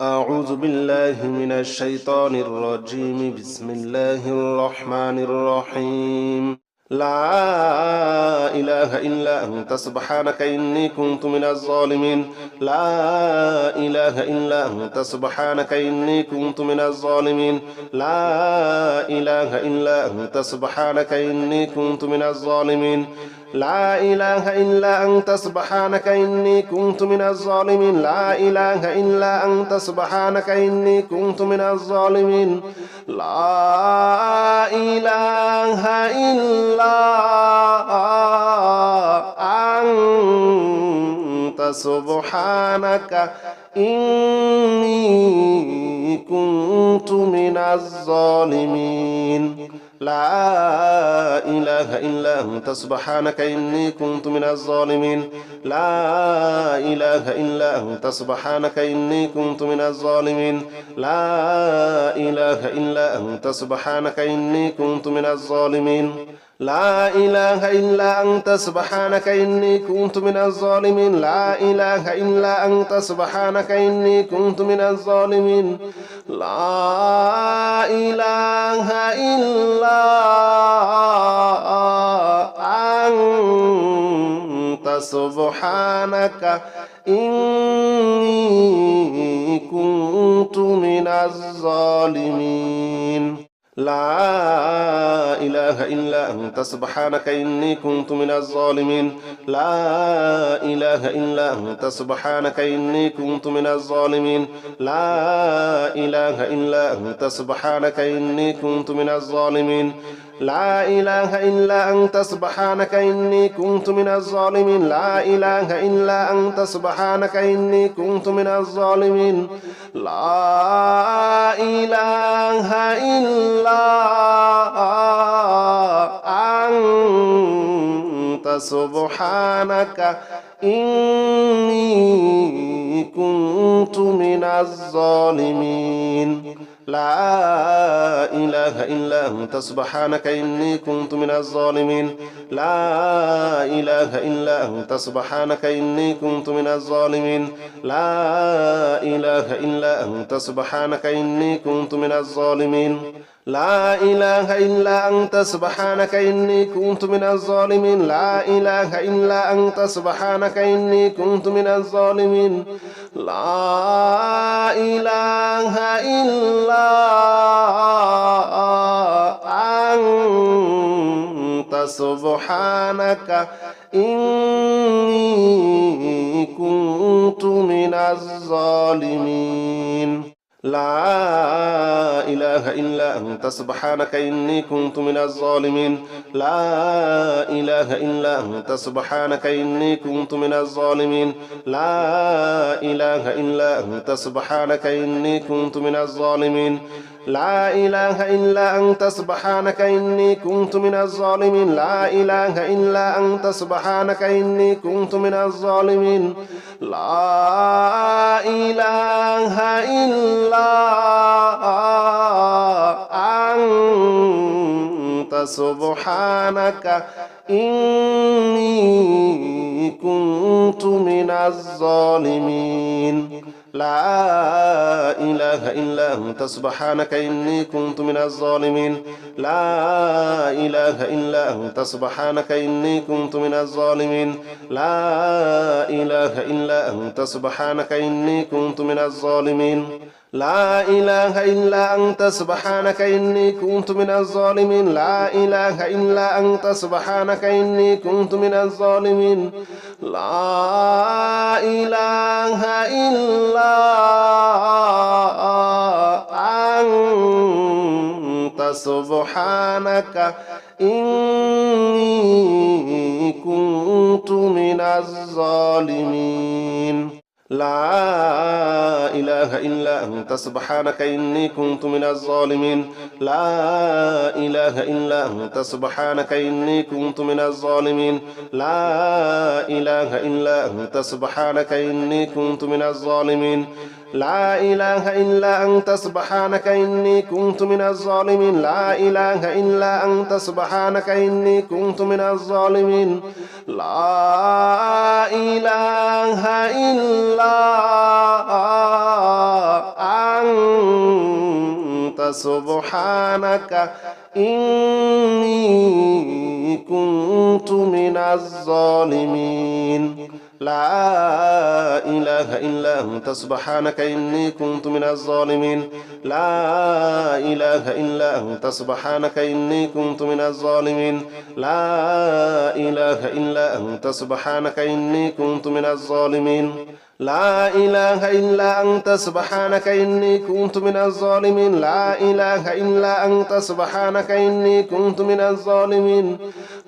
أعوذ بالله من الشيطان الرجيم بسم الله الرحمن الرحيم لا إله إلا أنت سبحانك إني كنت من الظالمين لا إله إلا أنت سبحانك إني كنت من الظالمين لا إله إلا أنت سبحانك إني كنت من الظالمين لا إله إلا أنت سبحانك إني كنت من الظالمين لا إله إلا أنت سبحانك إني كنت من الظالمين لا إله إلا أنت سبحانك إني كنت من الظالمين لا إله إلا أنت سبحانك إني كنت من الظالمين لا إله إلا أنت سبحانك إني كنت من الظالمين لا إله إلا أنت سبحانك إني كنت من الظالمين لا إله إلا أنت سبحانك إني كنت من الظالمين لا إله إلا أنت سبحانك إني كنت من الظالمين لا إله إلا أنت سبحانك إني كنت من الظالمين لا إله إلا أنت سبحانك إني كنت من الظالمين لا إله إلا أنت سبحانك إني كنت من الظالمين لا إله إلا أنت سبحانك إني كنت من الظالمين لا إله إلا أنت سبحانك إني كنت من الظالمين لا إله إلا أنت سبحانك إني كنت من الظالمين لا إله إلا أنت سبحانك إني كنت من الظالمين لا إله إلا أنت سبحانك إني كنت من الظالمين لا إله إلا أنت سبحانك إني كنت من الظالمين لا إله إلا أنت سبحانك إني كنت من الظالمين لا إله إلا أنت سبحانك إني كنت من الظالمين لا إله إلا أنت سبحانك إني كنت من الظالمين لا إله إلا أنت سبحانك إني كنت من الظالمين لا إله إلا أنت سبحانك إني كنت من الظالمين لا إله إلا أنت سبحانك إني كنت من الظالمين لا إله إلا أنت سبحانك إني كنت من الظالمين لا إله إلا أنت سبحانك إني كنت من الظالمين لا إله إلا أنت سبحانك إني كنت من الظالمين لا إله إلا أنت سبحانك إني كنت من الظالمين لا إله إلا أنت سبحانك إني كنت من الظالمين لا إله إلا أنت سبحانك إني كنت من الظالمين لا إله إلا أنت سبحانك إني كنت من الظالمين لا إله إلا أنت سبحانك إني كنت من الظالمين لا إله إلا أنت سبحانك إني كنت من الظالمين لا إله إلا أنت سبحانك إني كنت من الظالمين لا إله إلا أنت سبحانك إني كنت من الظالمين لا إله إلا أنت سبحانك إني كنت من الظالمين لا إله إلا أنت سبحانك إني كنت من الظالمين لا إله إلا أنت سبحانك إني كنت من الظالمين لا إله إلا أنت سبحانك إني كنت من الظالمين لا إله إلا سبحانك إني كنت من الظالمين لا إله إلا أنت سبحانك إني كنت من الظالمين لا إله إلا أنت سبحانك إني كنت من الظالمين لا إله إلا أنت سبحانك إني كنت من الظالمين لا إله إلا أنت سبحانك إني كنت من الظالمين لا إله إلا أنت سبحانك إني كنت من الظالمين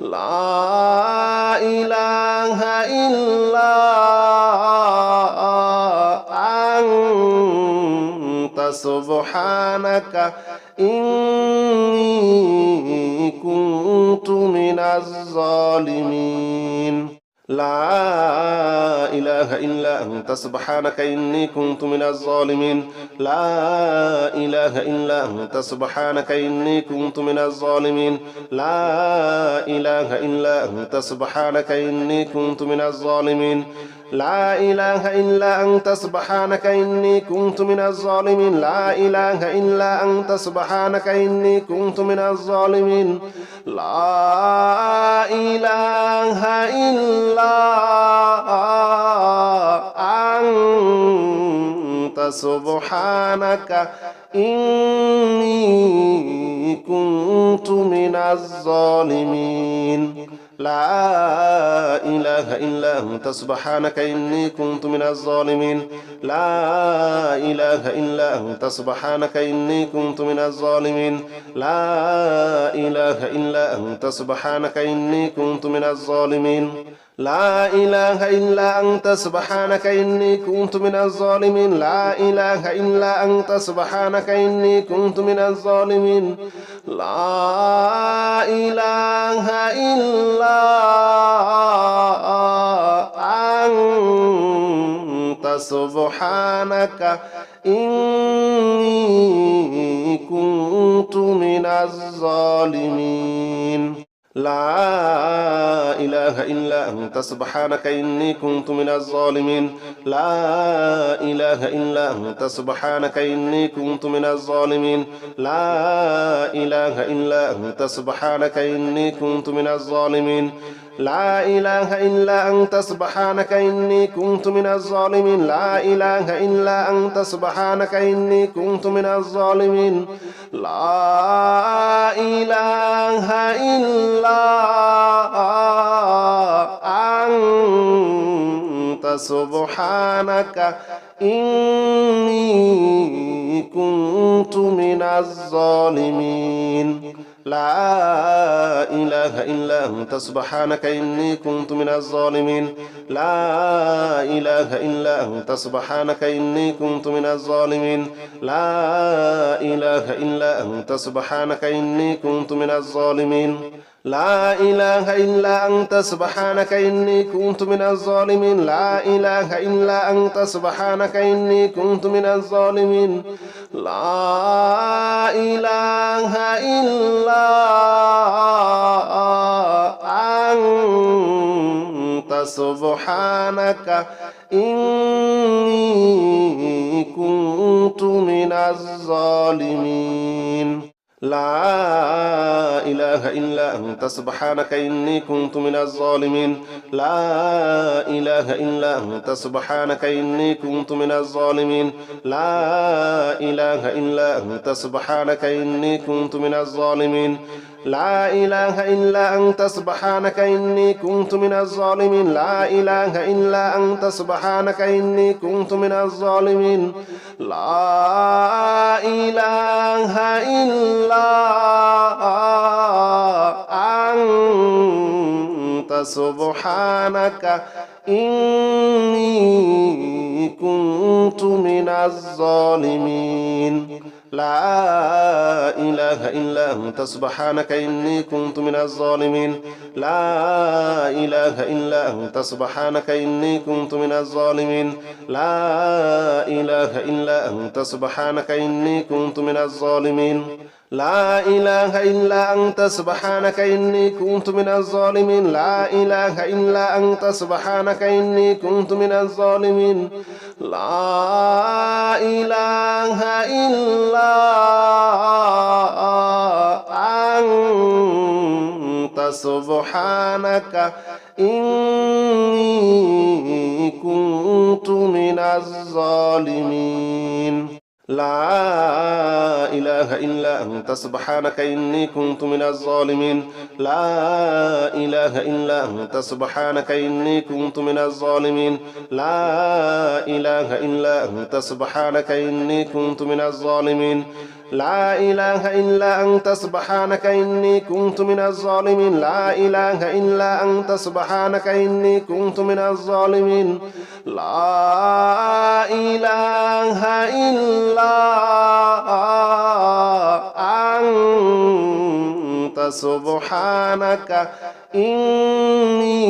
لا إله إلا أنت سبحانك إني كنت من الظالمين لا إله إلا أنت سبحانك إني كنت من الظالمين لا إله إلا أنت سبحانك إني كنت من الظالمين لا إله إلا أنت سبحانك إني كنت من الظالمين لا إله إلا أنت سبحانك إني كنت من الظالمين لا إله إلا أنت سبحانك إني كنت من الظالمين لا إله إلا أنت سبحانك إني كنت من الظالمين لا إله إلا أنت سبحانك إني كنت من الظالمين لا إله إلا أنت سبحانك إني كنت من الظالمين لا إله إلا أنت سبحانك إني كنت من الظالمين لا إله إلا أنت سبحانك إني كنت من الظالمين لا إله إلا أنت سبحانك إني كنت من الظالمين لا إله إلا أنت سبحانك إني كنت من الظالمين لا إله إلا أنت سبحانك إني كنت من الظالمين لا إله إلا أنت سبحانك إني كنت من الظالمين لا إله إلا أنت سبحانك إني كنت من الظالمين لا إله إلا أنت سبحانك إني كنت من الظالمين لا إله إلا أنت سبحانك إني كنت من الظالمين لا إله إلا أنت سبحانك إني كنت من الظالمين لا إله إلا أنت سبحانك إني كنت من الظالمين لا إله إلا أنت سبحانك إني كنت من الظالمين لا إله إلا أنت سبحانك إني كنت من الظالمين لا إله إلا أنت سبحانك إني كنت من الظالمين لا إله إلا أنت سبحانك إني كنت من الظالمين لا إله إلا أنت سبحانك إني كنت من الظالمين لا إله إلا أنت سبحانك إني كنت من الظالمين لا إله إلا أنت سبحانك إني كنت من الظالمين لا إله إلا أنت سبحانك إني كنت من الظالمين لا إله إلا أنت سبحانك إني كنت من الظالمين لا إله إلا أنت سبحانك إني كنت من الظالمين لا إله إلا أنت سبحانك إني كنت من الظالمين لا إله إلا أنت سبحانك إني كنت من الظالمين لا إله إلا أنت سبحانك إني كنت من الظالمين لا إله إلا أنت سبحانك إني كنت من الظالمين لا إله إلا أنت سبحانك إني كنت من الظالمين لا إله إلا أنت سبحانك إني كنت من الظالمين لا إله إلا سبحانك إني كنت من الظالمين لا إله إلا أنت سبحانك إني كنت من الظالمين لا إله إلا أنت سبحانك إني كنت من الظالمين لا إله إلا أنت سبحانك إني كنت من الظالمين لا إله إلا أنت سبحانك إني كنت من الظالمين لا إله إلا أنت سبحانك إني كنت من الظالمين لا إله إلا أنت سبحانك إني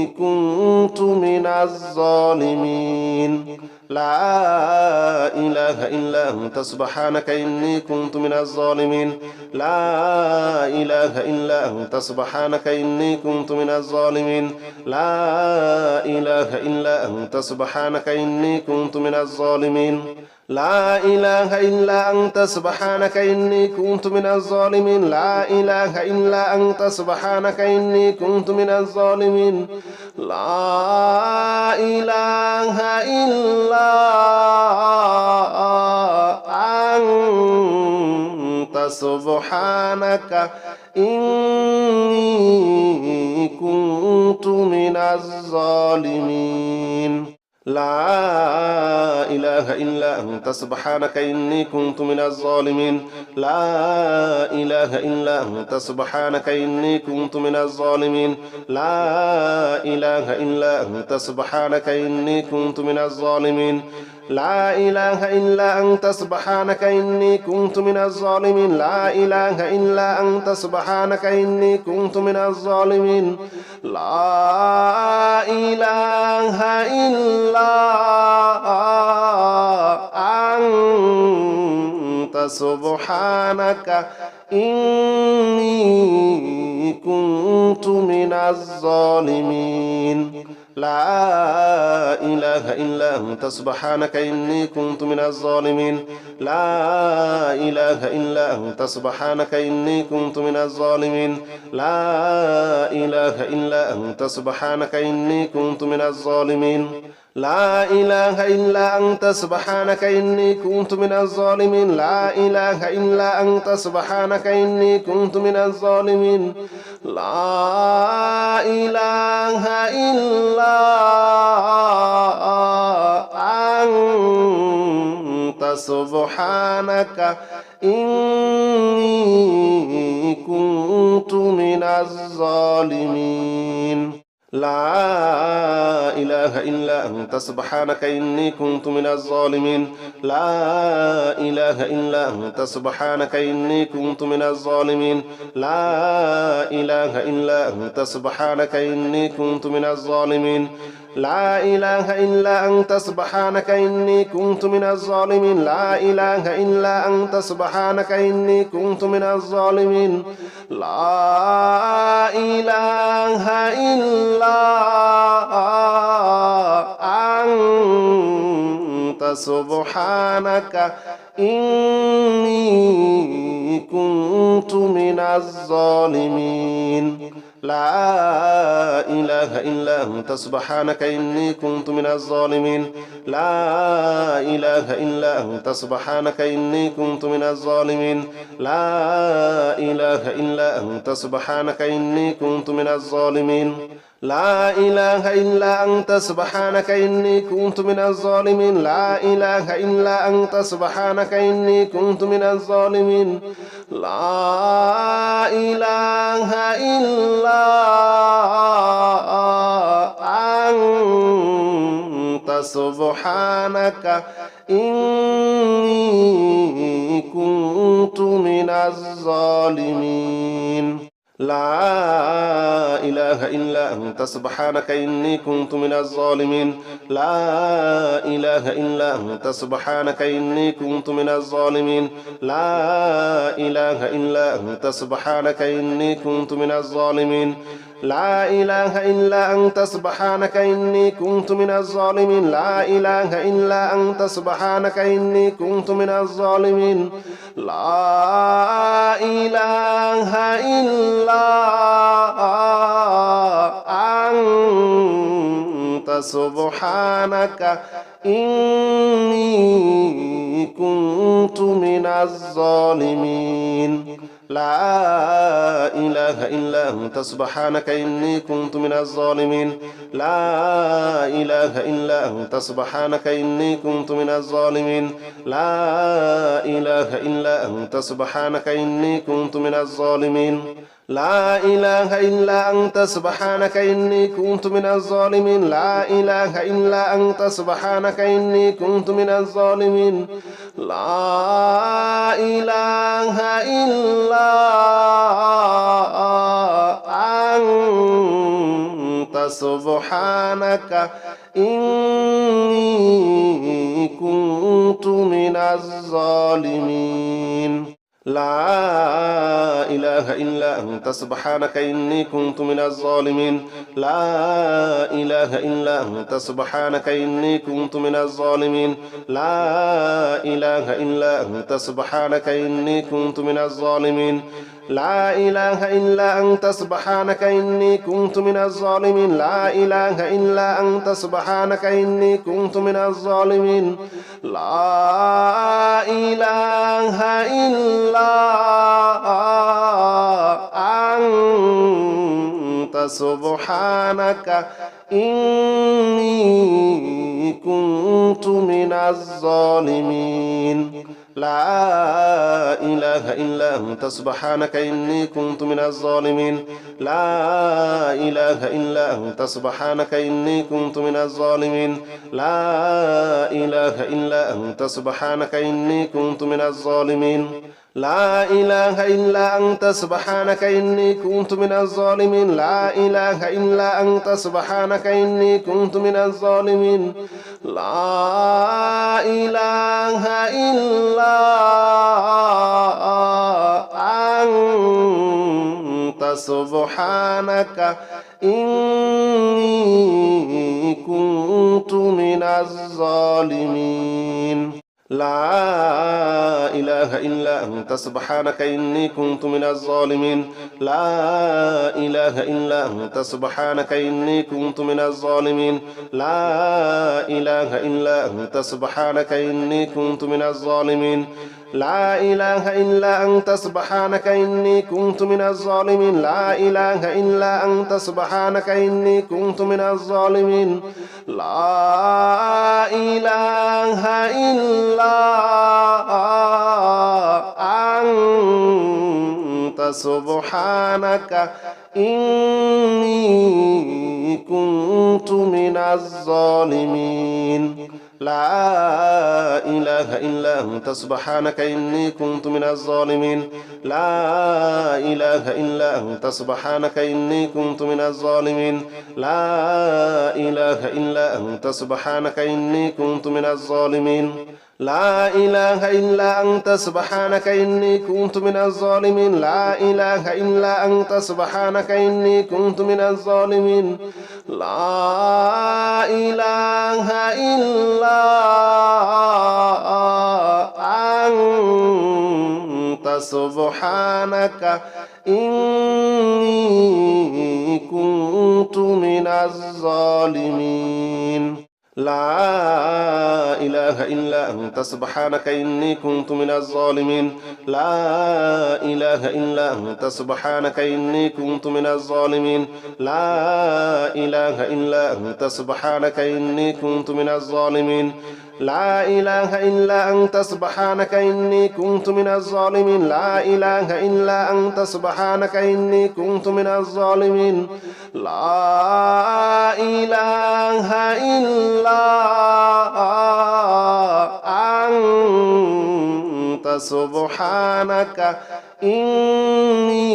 كنت من الظالمين لا إله إلا أنت سبحانك إني كنت من الظالمين لا إله إلا أنت سبحانك إني كنت من الظالمين لا إله إلا أنت سبحانك إني كنت من الظالمين لا إله إلا أنت سبحانك إني كنت من الظالمين لا إله إلا أنت سبحانك إني كنت من الظالمين لا إله إلا أنت سبحانك إني كنت من الظالمين لا إله إلا أنت سبحانك إني كنت من الظالمين لا إله إلا أنت سبحانك إني كنت من الظالمين لا إله إلا أنت سبحانك إني كنت من الظالمين لا إله إلا أنت سبحانك إني كنت من الظالمين لا إله إلا أنت سبحانك إني كنت من الظالمين لا إله إلا أنت سبحانك إني كنت من الظالمين لا إله إلا أنت سبحانك إني كنت من الظالمين لا إله إلا أنت سبحانك إني كنت من الظالمين لا إله إلا أنت سبحانك إني كنت من الظالمين لا إله إلا أنت سبحانك إني كنت من الظالمين لا إله إلا أنت سبحانك إني كنت من الظالمين لا إله إلا أنت سبحانك إني كنت من الظالمين لا إله إلا أنت سبحانك إني كنت من الظالمين لا إله إلا أنت سبحانك إني كنت من الظالمين لا إله إلا أنت سبحانك إني كنت من الظالمين لا إله إلا أنت سبحانك إني كنت من الظالمين لا إله إلا أنت سبحانك إني كنت من الظالمين لا إله إلا أنت سبحانك إني كنت من الظالمين لا إله إلا أنت سبحانك إني كنت من الظالمين لا إله إلا أنت سبحانك إني كنت من الظالمين لا إله إلا أنت سبحانك إني كنت من الظالمين لا إله إلا أنت سبحانك إني كنت من الظالمين لا إله إلا أنت سبحانك إني كنت من الظالمين لا إله إلا أنت سبحانك إني كنت من الظالمين لا إله إلا أنت سبحانك إني كنت من الظالمين لا إله إلا أنت سبحانك إني كنت من الظالمين لا إله إلا أنت سبحانك إني كنت من الظالمين لا إله إلا أنت سبحانك إني كنت من الظالمين لا إله إلا أنت سبحانك إني كنت من الظالمين لا إله إلا أنت سبحانك إني كنت من الظالمين لا إله إلا أنت سبحانك إني كنت من الظالمين لا إله إلا أنت سبحانك إني كنت من الظالمين لا إله إلا أنت سبحانك إني كنت من الظالمين لا إله إلا أنت سبحانك إني كنت من الظالمين لا إله إلا أنت سبحانك إني كنت من الظالمين لا إله إلا أنت سبحانك إني كنت من الظالمين لا إله إلا أنت سبحانك إني كنت من الظالمين لا إله إلا أنت سبحانك إني كنت من الظالمين لا إله إلا أنت سبحانك إني كنت من الظالمين لا إله إلا أنت سبحانك إني كنت من الظالمين لا إله إلا أنت سبحانك إني كنت من الظالمين لا إله إلا أنت سبحانك إني كنت من الظالمين لا إله إلا أنت سبحانك إني كنت من الظالمين لا إله إلا أنت سبحانك إني كنت من الظالمين لا إله إلا أنت سبحانك إني كنت من الظالمين لا إله إلا أنت سبحانك إني كنت من الظالمين لا إله إلا أنت سبحانك إني كنت من الظالمين لا إله إلا أنت سبحانك إني كنت من الظالمين لا إله إلا أنت سبحانك إني كنت من الظالمين لا إله إلا أنت سبحانك إني كنت من الظالمين لا إله إلا أنت سبحانك إني كنت من الظالمين لا إله إلا أنت سبحانك إني كنت من الظالمين لا إله إلا أنت سبحانك إني كنت من الظالمين لا إله إلا أنت سبحانك إني كنت من الظالمين لا إله إلا أنت سبحانك إني كنت من الظالمين لا إله إلا أنت سبحانك إني كنت من الظالمين لا إله إلا أنت سبحانك إني كنت من الظالمين لا إله إلا أنت سبحانك إني كنت من الظالمين لا إله إلا أنت سبحانك إني كنت من الظالمين لا إله إلا أنت سبحانك إني كنت من الظالمين لا إله إلا أنت سبحانك إني كنت من الظالمين لا إله إلا أنت سبحانك إني كنت من الظالمين لا إله إلا أنت سبحانك إني كنت من الظالمين لا إله إلا أنت سبحانك إني كنت من الظالمين لا إله إلا أنت سبحانك إني كنت من الظالمين لا إله إلا أنت سبحانك إني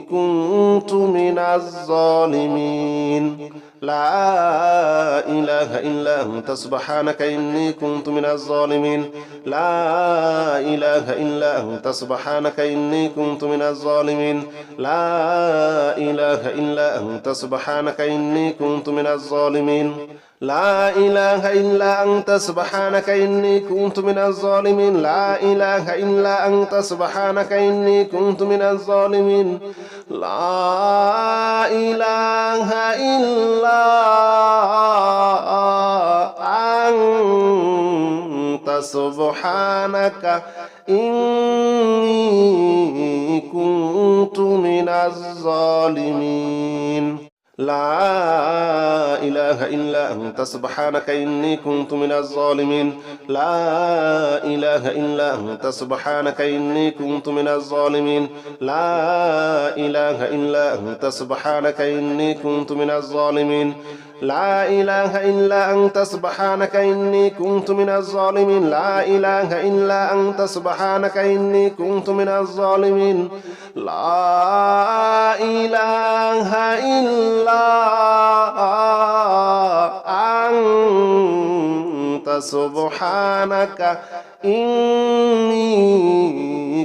كنت من الظالمين لا إله إلا أنت سبحانك إني كنت من الظالمين لا إله إلا أنت سبحانك إني كنت من الظالمين لا إله إلا أنت سبحانك إني كنت من الظالمين لا إله إلا أنت سبحانك إني كنت من الظالمين لا إله إلا أنت سبحانك إني كنت من الظالمين لا إله إلا أنت سبحانك إني كنت من الظالمين لا إله إلا أنت سبحانك إني كنت من الظالمين لا إله إلا أنت سبحانك إني كنت من الظالمين لا إله إلا أنت سبحانك إني كنت من الظالمين لا إله إلا أنت سبحانك إني كنت من الظالمين لا إله إلا أنت سبحانك إني كنت من الظالمين لا إله إلا أنت سبحانك إني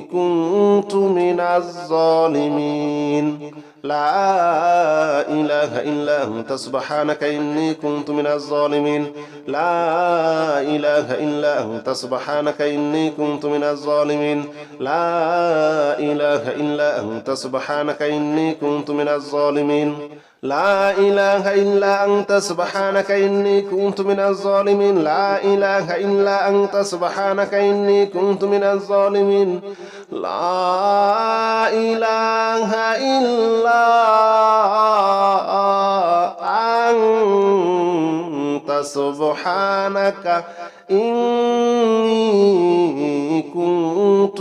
كنت من الظالمين لا إله إلا أنت سبحانك إني كنت من الظالمين لا إله إلا أنت سبحانك إني كنت من الظالمين لا إله إلا أنت سبحانك إني كنت من الظالمين لا إله إلا أنت سبحانك إني كنت من الظالمين لا إله إلا أنت سبحانك إني كنت من الظالمين لا إله إلا أنت سبحانك إني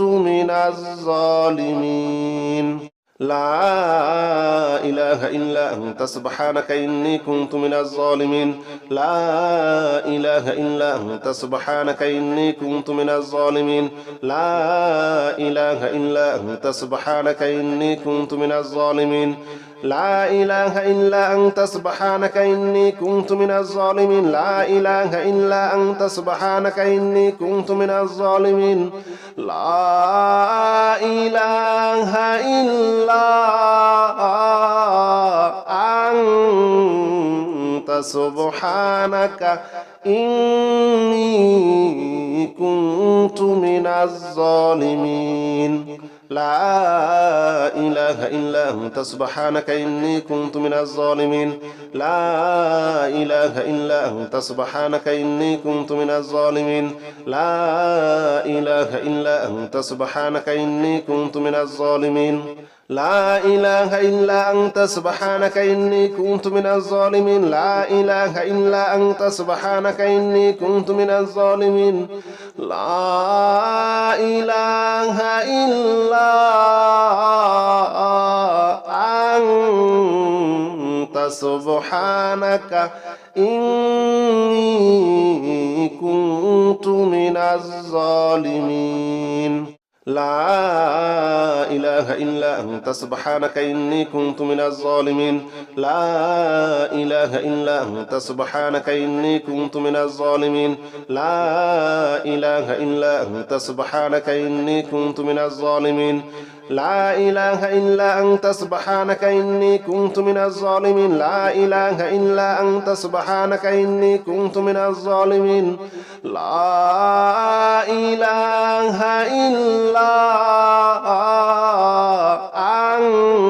كنت من الظالمين لا إله إلا أنت سبحانك إني كنت من الظالمين لا إله إلا أنت سبحانك إني كنت من الظالمين لا إله إلا أنت سبحانك إني كنت من الظالمين لا إله إلا أنت سبحانك إني كنت من الظالمين لا إله إلا أنت سبحانك إني كنت من الظالمين لا إله إلا أنت سبحانك إني كنت من الظالمين لا إله إلا أنت سبحانك إني كنت من الظالمين لا إله إلا أنت سبحانك إني كنت من الظالمين لا إله إلا أنت سبحانك إني كنت من الظالمين لا إله إلا أنت سبحانك إني كنت من الظالمين لا إله إلا أنت سبحانك إني كنت من الظالمين لا إله إلا أنت سبحانك إني كنت من الظالمين لا إله إلا أنت سبحانك إني كنت من الظالمين لا إله إلا أنت سبحانك إني كنت من الظالمين لا إله إلا أنت سبحانك إني كنت من الظالمين لا إله إلا أنت سبحانك إني كنت من الظالمين لا إله إلا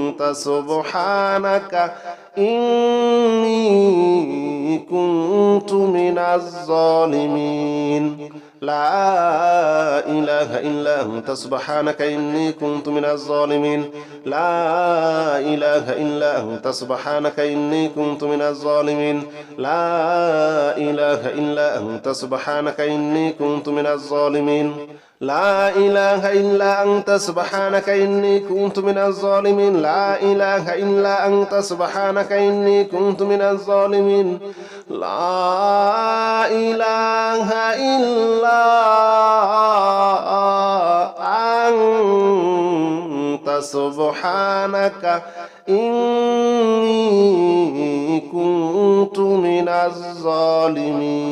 أنت سبحانك إني كنت من الظالمين لا إله إلا أنت سبحانك إني كنت من الظالمين لا إله إلا أنت سبحانك إني كنت من الظالمين لا إله إلا أنت سبحانك إني كنت من الظالمين لا إله إلا أنت سبحانك إني كنت من الظالمين لا إله إلا أنت سبحانك إني كنت من الظالمين لا إله إلا أنت سبحانك إني كنت من الظالمين لا إله إلا أنت سبحانك إني كنت من الظالمين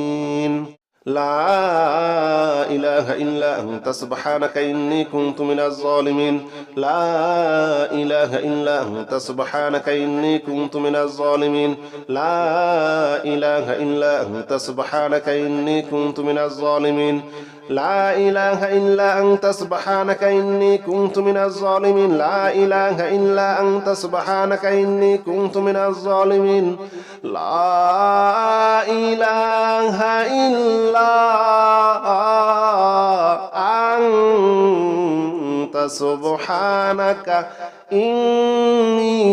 لا إله إلا أنت سبحانك إني كنت من الظالمين لا إله إلا أنت سبحانك إني كنت من الظالمين لا إله إلا أنت سبحانك إني كنت من الظالمين لا إله إلا أنت سبحانك إني كنت من الظالمين لا إله إلا أنت سبحانك إني كنت من الظالمين لا إله إلا أنت سبحانك إني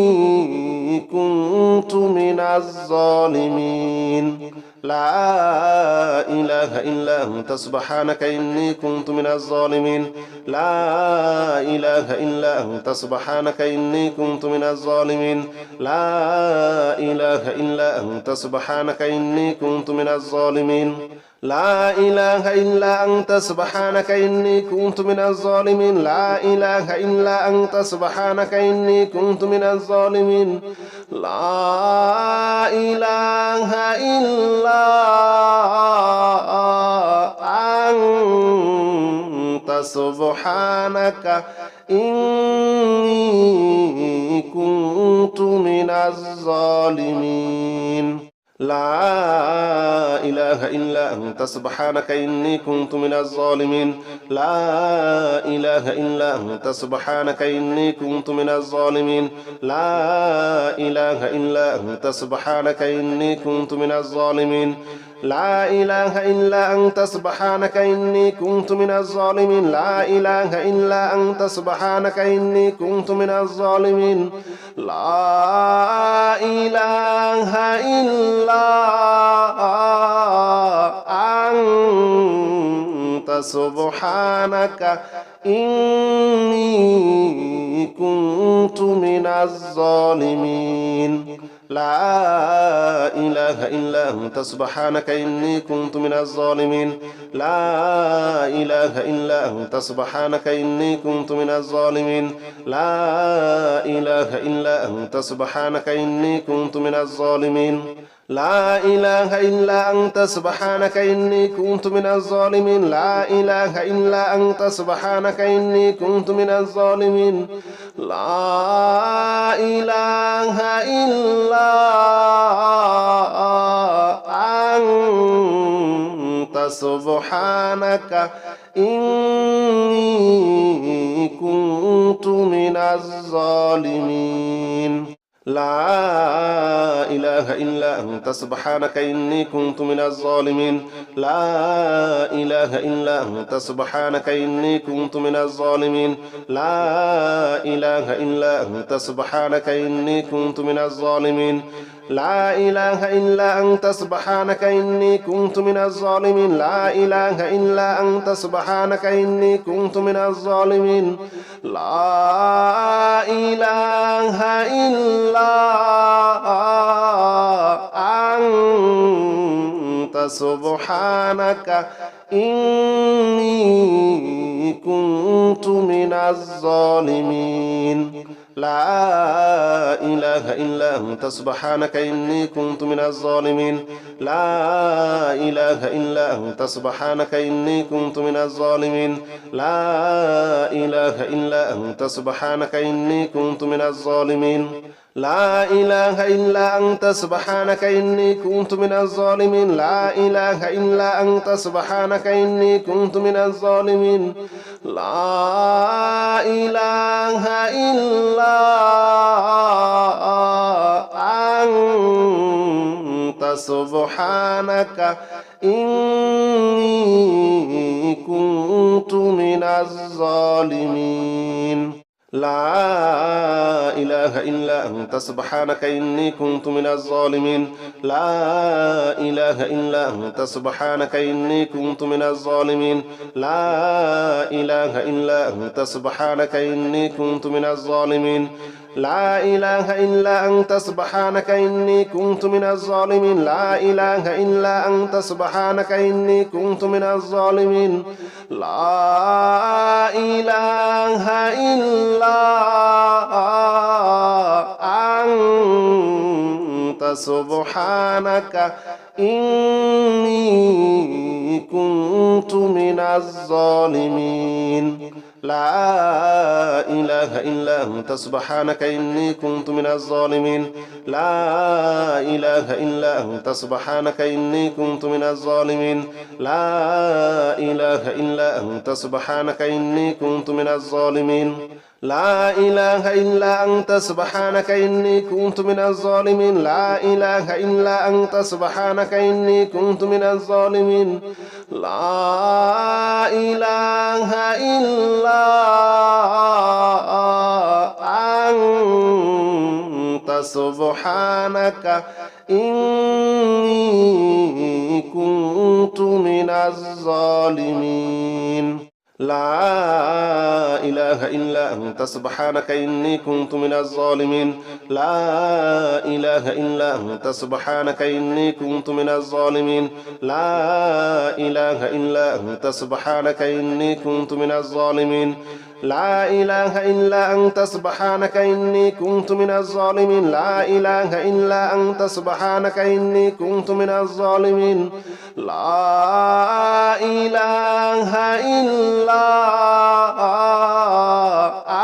كنت من الظالمين لا إله إلا أنت سبحانك إني كنت من الظالمين لا إله إلا أنت سبحانك إني كنت من الظالمين لا إله إلا أنت سبحانك إني كنت من الظالمين لا إله إلا أنت سبحانك إني كنت من الظالمين لا إله إلا أنت سبحانك إني كنت من الظالمين لا إله إلا أنت سبحانك إني كنت من الظالمين لا إله إلا أنت سبحانك إني كنت من الظالمين لا إله إلا أنت سبحانك إني كنت من الظالمين لا إله إلا أنت سبحانك إني كنت من الظالمين لا إله إلا أنت سبحانك إني كنت من الظالمين لا إله إلا أنت سبحانك إني كنت من الظالمين لا إله إلا أنت سبحانك إني كنت من الظالمين لا إله إلا أنت سبحانك إني كنت من الظالمين لا إله إلا أنت سبحانك إني كنت من الظالمين لا إله إلا أنت سبحانك إني كنت من الظالمين لا إله إلا أنت سبحانك إني كنت من الظالمين لا إله إلا أنت سبحانك إني كنت من الظالمين لا إله إلا أنت سبحانك إني كنت من الظالمين لا إله إلا أنت سبحانك إني كنت من الظالمين لا إله إلا أنت سبحانك إني كنت من الظالمين لا إله إلا أنت سبحانك إني كنت من الظالمين لا إله إلا أنت سبحانك إني كنت من الظالمين لا إله إلا أنت سبحانك إني كنت من الظالمين لا إله إلا أنت سبحانك إني كنت من الظالمين لا إله إلا أنت سبحانك إني كنت من الظالمين لا إله إلا أنت سبحانك إني كنت من الظالمين لا إله إلا أنت سبحانك إني كنت من الظالمين لا إله إلا أنت سبحانك إني كنت من الظالمين لا إله إلا أنت سبحانك إني كنت من الظالمين لا إله إلا أنت سبحانك إني كنت من الظالمين لا إله إلا أنت سبحانك إني كنت من الظالمين لا إله إلا أنت سبحانك إني كنت من الظالمين لا إله إلا أنت سبحانك إني كنت من الظالمين لا إله إلا أنت سبحانك إني كنت من الظالمين لا إله إلا أنت سبحانك إني كنت من الظالمين لا إله إلا أنت سبحانك إني كنت من الظالمين لا إله إلا أنت سبحانك إني كنت من الظالمين لا إله إلا أنت سبحانك إني كنت من الظالمين لا إله إلا أنت سبحانك إني كنت من الظالمين لا إله إلا أنت سبحانك إني كنت من الظالمين لا إله إلا أنت سبحانك إني كنت من الظالمين لا إله إلا أنت سبحانك إني كنت من الظالمين لا إله إلا أنت سبحانك إني كنت من الظالمين لا إله إلا أنت سبحانك إني كنت من الظالمين لا إله إلا أنت سبحانك إني كنت من الظالمين لا إله إلا أنت سبحانك إني كنت من الظالمين لا إله إلا أنت سبحانك إني كنت من الظالمين لا إله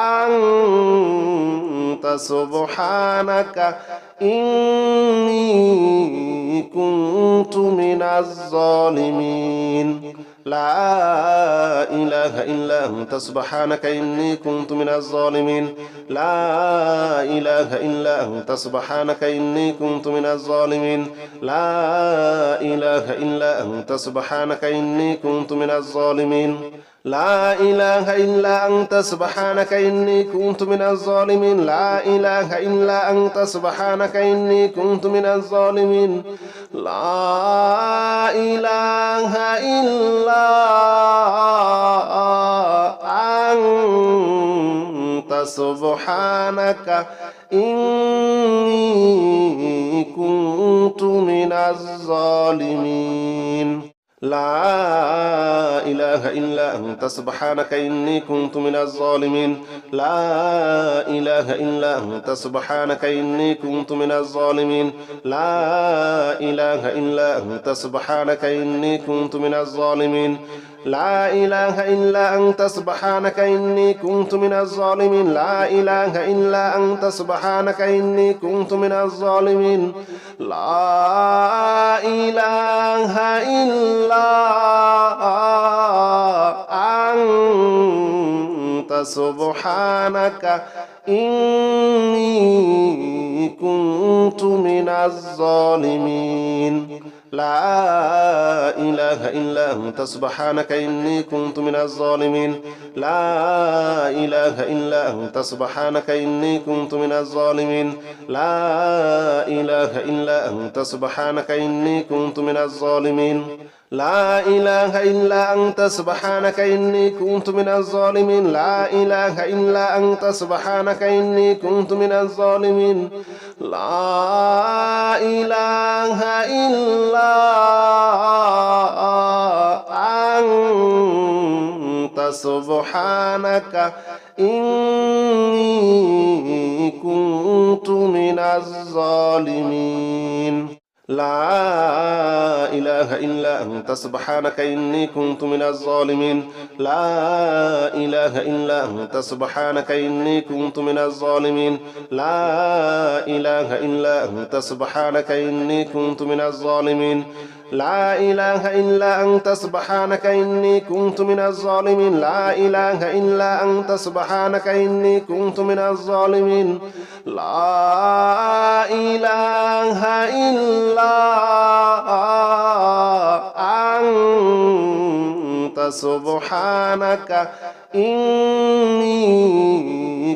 إلا أنت سبحانك إني كنت من الظالمين لا إله إلا أنت سبحانك إني كنت من الظالمين لا إله إلا أنت سبحانك إني كنت من الظالمين لا إله إلا أنت سبحانك إني كنت من الظالمين لا إله إلا أنت سبحانك إني كنت من الظالمين لا إله إلا أنت سبحانك إني كنت من الظالمين لا إله إلا أنت سبحانك إني كنت من الظالمين لا إله إلا أنت سبحانك إني كنت من الظالمين لا إله إلا أنت سبحانك إني كنت من الظالمين لا إله إلا أنت سبحانك إني كنت من الظالمين لا إله إلا أنت سبحانك إني كنت من الظالمين لا إله إلا أنت سبحانك إني كنت من الظالمين لا إله إلا أنت سبحانك إني كنت من الظالمين لا إله إلا أنت سبحانك إني كنت من الظالمين لا إله إلا أنت سبحانك إني كنت من الظالمين لا إله إلا أنت سبحانك إني كنت من الظالمين لا إله إلا أنت سبحانك إني كنت من الظالمين لا إله إلا أنت سبحانك إني كنت من الظالمين لا إله إلا أنت سبحانك إني كنت من الظالمين لا إله إلا أنت سبحانك إني كنت من الظالمين لا إله إلا أنت سبحانك إني كنت من الظالمين لا إله إلا أنت سبحانك إني كنت من الظالمين لا إله إلا أنت سبحانك إني كنت من الظالمين لا إله إلا أنت سبحانك إني كنت من الظالمين لا إله إلا أنت سبحانك إني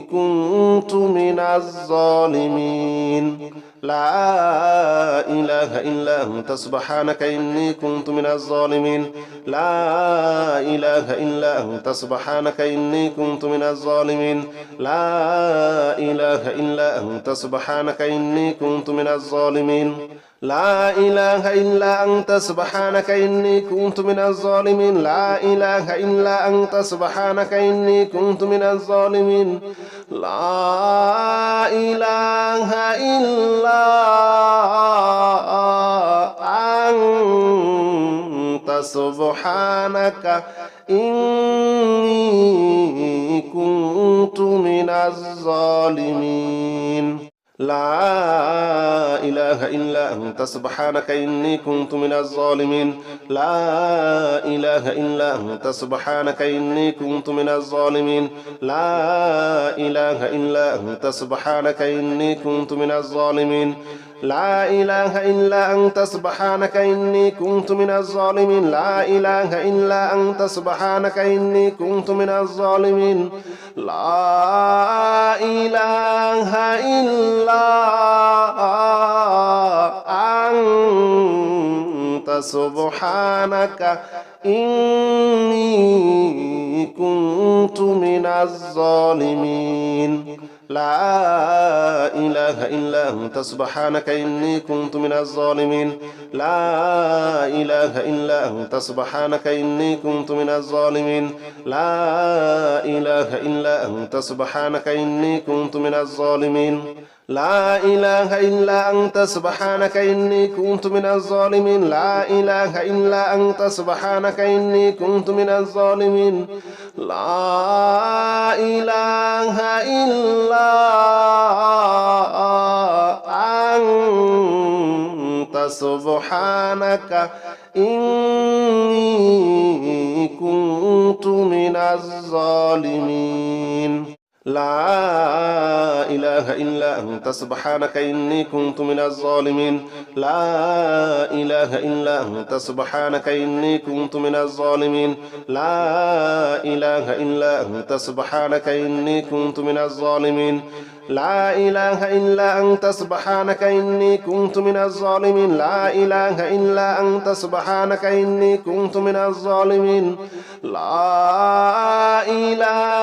كنت من الظالمين لا إله إلا أنت سبحانك إني كنت من الظالمين لا إله إلا أنت سبحانك إني كنت من الظالمين لا إله إلا أنت سبحانك إني كنت من الظالمين لا إله إلا أنت سبحانك إني كنت من الظالمين لا إله إلا أنت سبحانك إني كنت من الظالمين لا إله إلا أنت سبحانك إني كنت من الظالمين لا إله إلا أنت سبحانك إني كنت من الظالمين لا إله إلا أنت سبحانك إني كنت من الظالمين لا إله إلا أنت سبحانك إني كنت من الظالمين لا إله إلا أنت سبحانك إني كنت من الظالمين لا إله إلا أنت سبحانك إني كنت من الظالمين لا إله إلا أنت سبحانك إني كنت من الظالمين لا إله إلا أنت سبحانك إني كنت من الظالمين لا إله إلا أنت سبحانك إني كنت من الظالمين لا إله إلا أنت سبحانك إني كنت من الظالمين لا إله إلا أنت سبحانك إني كنت من الظالمين لا إله إلا أنت سبحانك إني كنت من الظالمين لا إله إلا أنت سبحانك إني كنت من الظالمين لا إله إلا أنت سبحانك إني كنت من الظالمين لا إله إلا أنت سبحانك إني كنت من الظالمين لا إله إلا أنت سبحانك إني كنت من الظالمين لا إله إلا أنت سبحانك إني كنت من الظالمين لا إله إلا أنت سبحانك إني كنت من الظالمين لا إله إلا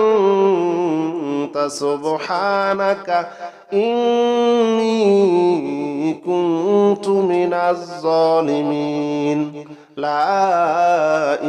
أنت سبحانك إني كنت من الظالمين لا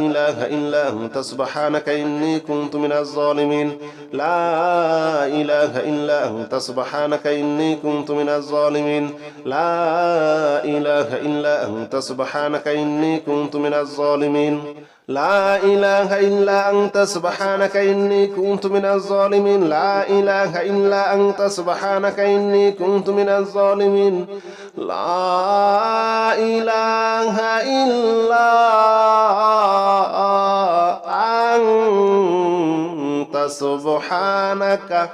إله إلا أنت سبحانك إني كنت من الظالمين لا إله إلا أنت سبحانك إني كنت من الظالمين لا إله إلا أنت سبحانك إني كنت من الظالمين لا إله إلا أنت سبحانك إني كنت من الظالمين لا إله إلا أنت سبحانك إني كنت من الظالمين لا إله إلا أنت سبحانك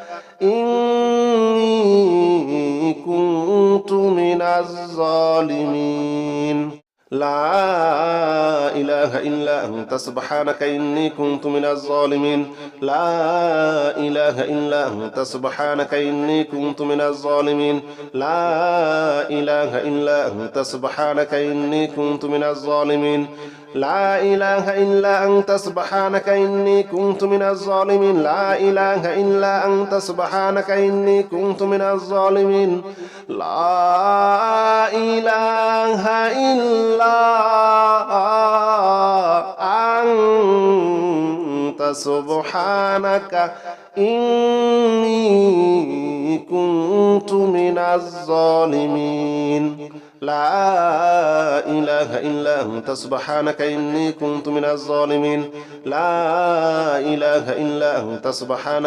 إني كنت من الظالمين لا إله إلا أنت سبحانك إني كنت من الظالمين لا إله إلا أنت سبحانك إني كنت من الظالمين لا إله إلا أنت سبحانك إني كنت من الظالمين لا إله إلا أنت سبحانك إني كنت من الظالمين لا إله إلا أنت سبحانك إني كنت من الظالمين لا إله إلا أنت سبحانك إني كنت من الظالمين لا إله إلا أنت سبحانك إني كنت من الظالمين لا إله إلا أنت سبحانك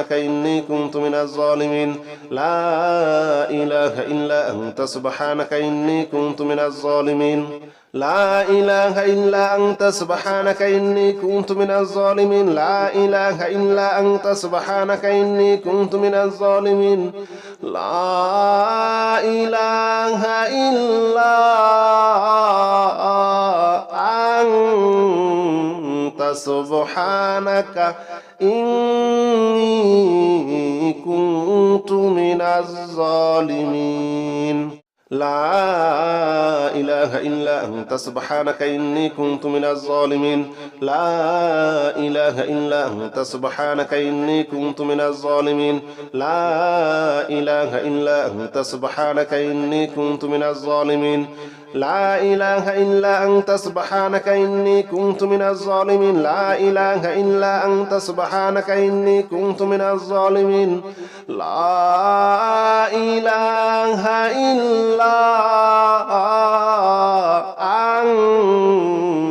إني كنت من الظالمين لا إله إلا أنت سبحانك إني كنت من الظالمين لا إله إلا أنت سبحانك إني كنت من الظالمين لا إله إلا أنت سبحانك إني كنت من الظالمين لا إله إلا أنت سبحانك إني كنت من الظالمين لا إله إلا أنت سبحانك إني كنت من الظالمين لا إله إلا أنت سبحانك إني كنت من الظالمين لا إله إلا أنت سبحانك إني كنت من الظالمين لا إله إلا أنت سبحانك إني كنت من الظالمين لا إله إلا أنت سبحانك إني كنت من الظالمين لا إله إلا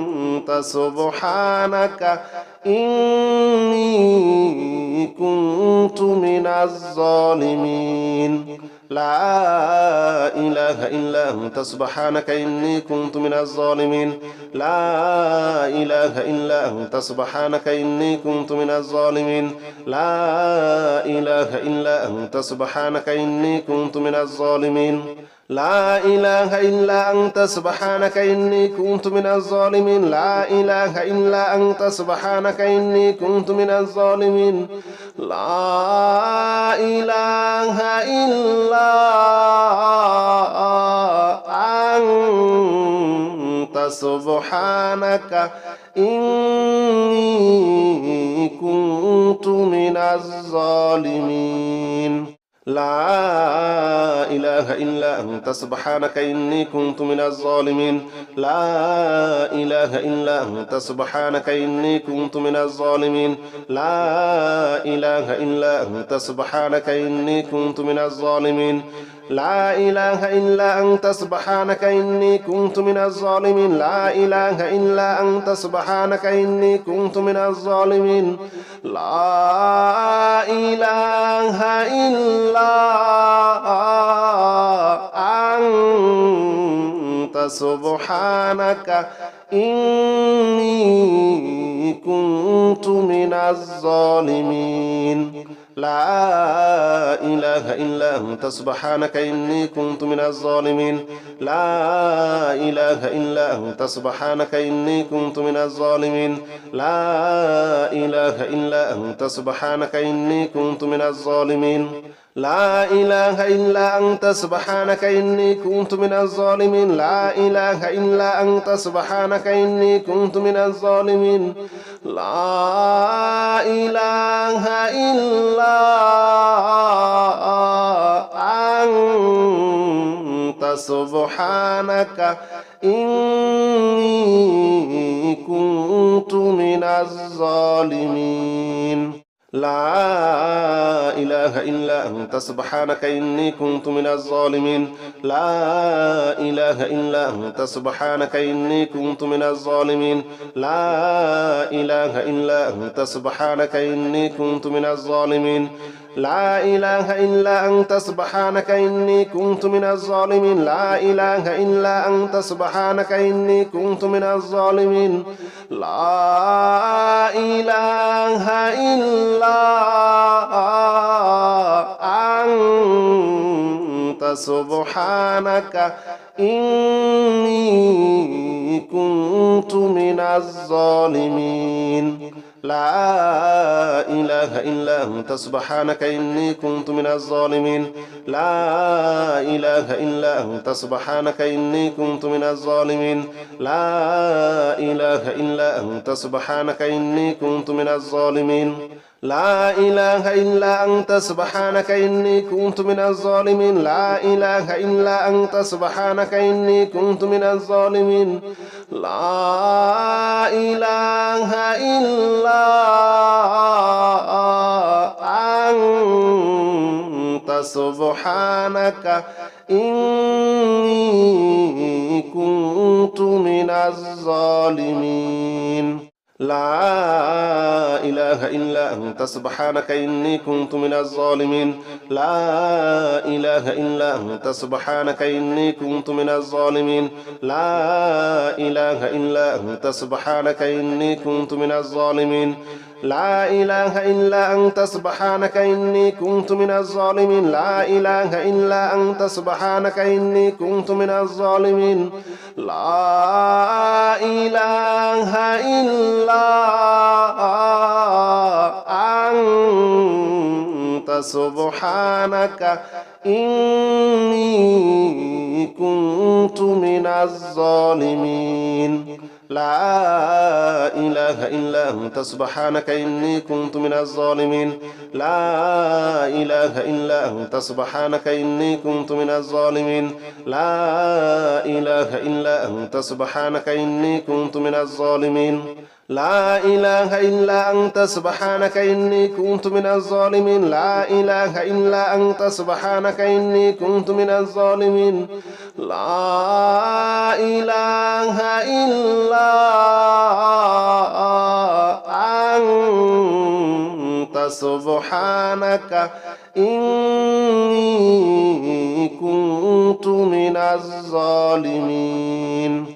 أنت سبحانك إني كنت من الظالمين لا إله إلا أنت سبحانك إني كنت من الظالمين لا إله إلا أنت سبحانك إني كنت من الظالمين لا إله إلا أنت سبحانك إني كنت من الظالمين لا إله إلا أنت سبحانك إني كنت من الظالمين لا إله إلا أنت سبحانك إني كنت من الظالمين لا إله إلا أنت سبحانك إني كنت من الظالمين لا إله إلا أنت سبحانك إني كنت من الظالمين لا إله إلا أنت سبحانك إني كنت من الظالمين لا إله إلا أنت سبحانك إني كنت من الظالمين لا إله إلا أنت سبحانك إني كنت من الظالمين لا إله إلا أنت سبحانك إني كنت من الظالمين لا إله إلا أنت سبحانك إني كنت من الظالمين لا إله إلا أنت سبحانك إني كنت من الظالمين لا إله إلا أنت سبحانك إني كنت من الظالمين لا إله إلا أنت سبحانك إني كنت من الظالمين لا إله إلا أنت سبحانك إني كنت من الظالمين لا إله إلا أنت سبحانك إني كنت من الظالمين لا إله إلا أنت سبحانك إني كنت من الظالمين لا إله إلا أنت سبحانك إني كنت من الظالمين لا إله إلا أنت سبحانك إني كنت من الظالمين لا إله إلا أنت سبحانك إني كنت من الظالمين لا إله إلا أنت سبحانك إني كنت من الظالمين لا إله إلا أنت سبحانك إني كنت من الظالمين لا إله إلا أنت سبحانك إني كنت من الظالمين لا إله إلا أنت سبحانك إني كنت من الظالمين لا إله إلا أنت سبحانك إني كنت من الظالمين لا إله إلا أنت سبحانك إني كنت من الظالمين لا إله إلا أنت سبحانك إني كنت من الظالمين لا إله إلا أنت سبحانك إني كنت من الظالمين لا إله إلا أنت سبحانك إني كنت من الظالمين لا إله إلا أنت سبحانك إني كنت من الظالمين لا إله إلا أنت سبحانك إني كنت من الظالمين لا إله إلا أنت سبحانك إني كنت من الظالمين لا إله إلا أنت سبحانك إني كنت من الظالمين لا إله إلا أنت سبحانك إني كنت من الظالمين لا إله إلا أنت سبحانك إني كنت من الظالمين لا إله إلا أنت سبحانك إني كنت من الظالمين لا إله إلا أنت سبحانك إني كنت من الظالمين لا إله إلا أنت سبحانك إني كنت من الظالمين لا إله إلا أنت سبحانك إني كنت من الظالمين لا إله إلا أنت سبحانك إني كنت من الظالمين لا إله إلا أنت سبحانك إني كنت من الظالمين